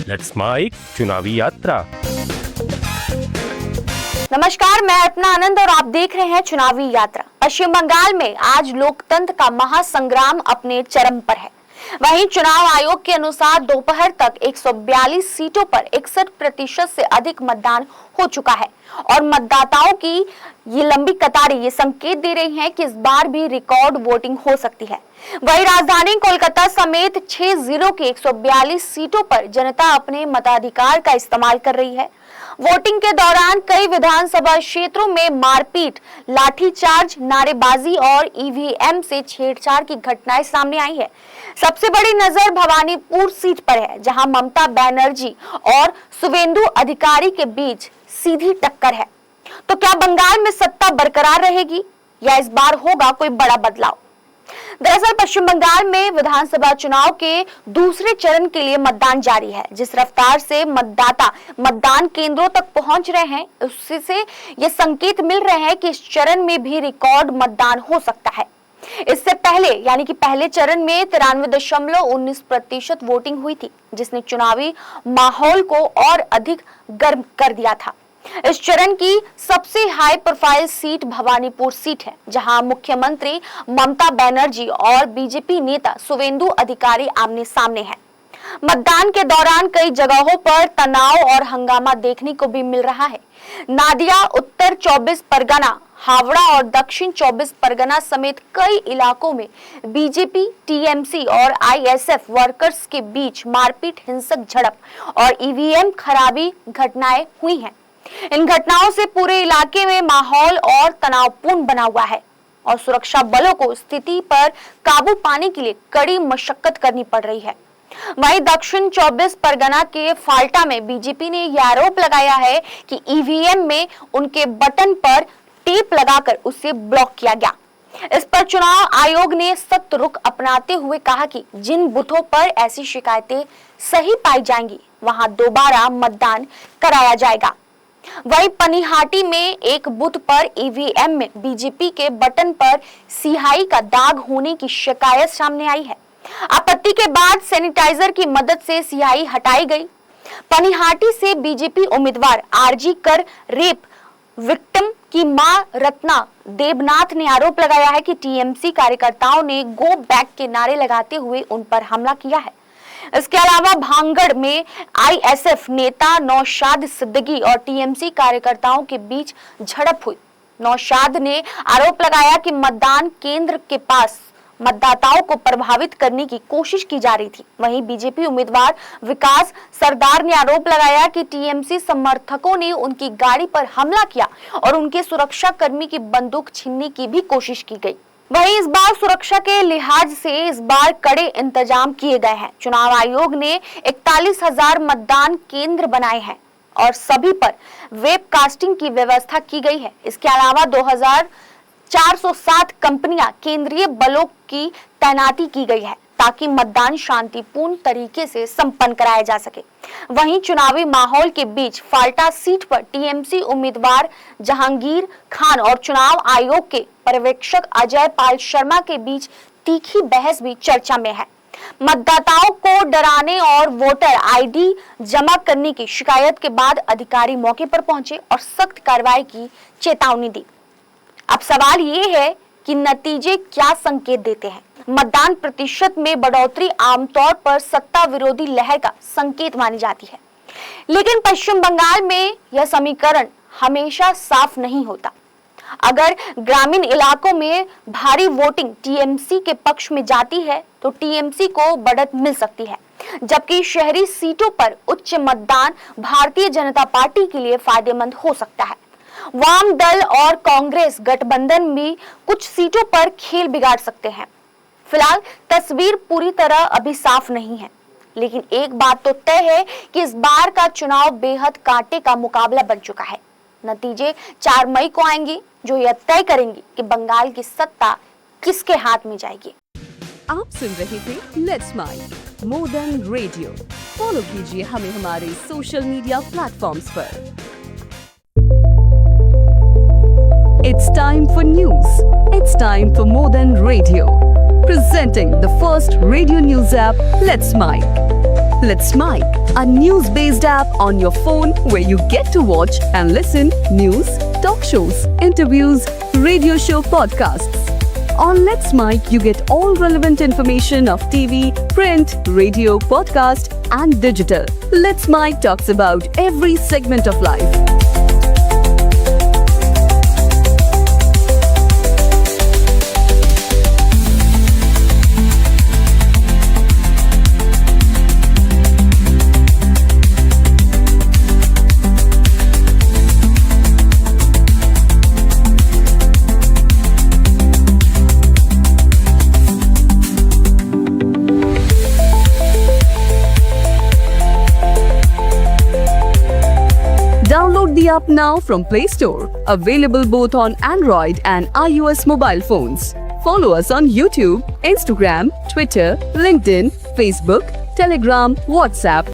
Let's mic चुनावी यात्रा। नमस्कार, मैं अर्पणा आनंद और आप देख रहे हैं चुनावी यात्रा। पश्चिम बंगाल में आज लोकतंत्र का महासंग्राम अपने चरम पर है। वहीं चुनाव आयोग के अनुसार दोपहर तक 142 सीटों पर 61% से अधिक मतदान हो चुका है और मतदाताओं की ये लंबी कतारें ये संकेत दे रही हैं कि इस बार भी रिकॉर्ड वोटिंग हो सकती है। वहीं राजधानी कोलकाता समेत 6 जिलों की 142 सीटों पर जनता अपने मताधिकार का इस्तेमाल कर रही है। वोटिंग के दौरान कई विधानसभा क्षेत्रों में मारपीट, लाठीचार्ज, नारेबाजी और ईवीएम से छेड़छाड़ की घटनाएं सामने आई है। सबसे बड़ी नजर भवानीपुर सीट पर है, जहां ममता बनर्जी और शुवेंदु अधिकारी के बीच सीधी टक्कर है। तो क्या बंगाल में सत्ता बरकरार रहेगी या इस बार होगा कोई बड़ा बदलाव? दरअसल पश्चिम बंगाल में विधानसभा चुनाव के दूसरे चरण के लिए मतदान जारी है। जिस रफ्तार से मतदाता मतदान केंद्रों तक पहुंच रहे हैं, उससे ये संकेत मिल रहे हैं कि इस चरण में भी रिकॉर्ड मतदान हो सकता है। इससे पहले यानी कि पहले चरण में 93.19% वोटिंग हुई थी, जिसने चुनावी माहौल को और अधिक गर्म कर दिया था। इस चरण की सबसे high profile seat Bhawanipur seat है, जहां मुख्यमंत्री ममता बनर्जी और बीजेपी नेता शुवेंदु अधिकारी आमने सामने हैं। मतदान के दौरान कई जगहों पर तनाव और हंगामा देखने को भी मिल रहा है। नादिया, उत्तर 24 परगना, हावड़ा और दक्षिण 24 परगना समेत कई इलाकों में बीजेपी, टीएमसी और आईएसएफ वर्कर्स के बीच मारपीट, हिंसक झड़प और ईवीएम खराबी घटनाएं हुई हैं। इन घटनाओं से पूरे इलाके में माहौल और तनावपूर्ण बना हुआ है और सुरक्षा बलों को स्थिति पर काबू पाने के लिए कड़ी मशक्कत करनी पड़ रही है। वहीं दक्षिण 24 परगना के फाल्टा में बीजेपी ने यह आरोप लगाया है कि ईवीएम में उनके बटन पर टेप लगाकर उसे ब्लॉक किया गया। इस पर चुनाव आयोग ने सख्त रुख अपनाते हुए कहा कि जिन बूथों पर ऐसी शिकायतें सही पाई जाएंगी, वहां दोबारा मतदान कराया जाएगा। वहीं पनिहाटी में एक बूथ पर ईवीएम में बीजेपी के बटन पर सिहाई का दाग होने की शिकायत सामने आई है। आपत्ति के बाद सैनिटाइजर की मदद से सिहाई हटाई गई। पनिहाटी से बीजेपी उम्मीदवार आरजी कर रेप विक्टिम की मां रत्ना देवनाथ ने आरोप लगाया है कि टीएमसी कार्यकर्ताओं ने गो बैक के नारे लगाते हुए उन पर हमला किया है। इसके अलावा भांगड़ में आईएसएफ नेता नौशाद सिद्दीकी और टीएमसी कार्यकर्ताओं के बीच झड़प हुई। नौशाद ने आरोप लगाया कि मतदान केंद्र के पास मतदाताओं को प्रभावित करने की कोशिश की जा रही थी। वहीं बीजेपी उम्मीदवार विकास सरदार ने आरोप लगाया कि टीएमसी समर्थकों ने उनकी गाड़ी पर हमला किया और उनके सुरक्षा कर्मी की बंदूक छीनने की भी कोशिश की गई। वहीं इस बार सुरक्षा के लिहाज से इस बार कड़े इंतजाम किए गए हैं। चुनाव आयोग ने 41,000 मतदान केंद्र बनाए हैं और सभी पर वेबकास्टिंग की व्यवस्था की गई है। इसके अलावा 2407 कंपनियां केंद्रीय बलों की तैनाती की गई है ताकि मतदान शांतिपूर्ण तरीके से संपन्न कराया जा सके। वहीं चुनावी माहौल के बीच फाल्टा सीट पर टीएमसी उम्मीदवार जहांगीर खान और चुनाव आयोग के पर्यवेक्षक अजय पाल शर्मा के बीच तीखी बहस भी चर्चा में है। मतदाताओं को डराने और वोटर आईडी जमा करने की शिकायत के बाद अधिकारी मौके पर पहुंचे और सख्त कार्रवाई की चेतावनी दी। अब सवाल ये है कि नतीजे क्या संकेत देते हैं। मतदान प्रतिशत में बढ़ोतरी आमतौर पर सत्ता विरोधी लहर का संकेत मानी जाती है, लेकिन पश्चिम बंगाल में यह समीकरण हमेशा साफ नहीं होता। अगर ग्रामीण इलाकों में भारी वोटिंग टीएमसी के पक्ष में जाती है तो टीएमसी को बढ़त मिल सकती है, जबकि शहरी सीटों पर उच्च मतदान भारतीय जनता पार्टी के लिए फायदेमंद हो सकता है। वाम दल और कांग्रेस गठबंधन भी कुछ सीटों पर खेल बिगाड़ सकते हैं। फिलहाल तस्वीर पूरी तरह अभी साफ नहीं है, लेकिन एक बात तो तय है कि इस बार का चुनाव बेहद कांटे का मुकाबला बन चुका है। नतीजे 4 मई को आएंगे, जो यह तय करेंगे कि बंगाल की सत्ता किसके हाथ में जाएगी। आप सुन रहे थे लेट्स माइक मोदन रेडियो। फॉलो कीजिए हमें हमारे सोशल मीडिया प्लेटफॉर्म्स पर। It's time for news. It's time for Modern Radio. Presenting the first radio news app, Let's Mike. Let's Mic, a news-based app on your phone where you get to watch and listen news, talk shows, interviews, radio show podcasts. On Let's Mic, you get all relevant information of TV, print, radio, podcast, and digital. Let's Mic talks about every segment of life. Download the app now from Play Store. Available both on Android and iOS mobile phones. Follow us on YouTube, Instagram, Twitter, LinkedIn, Facebook, Telegram, WhatsApp,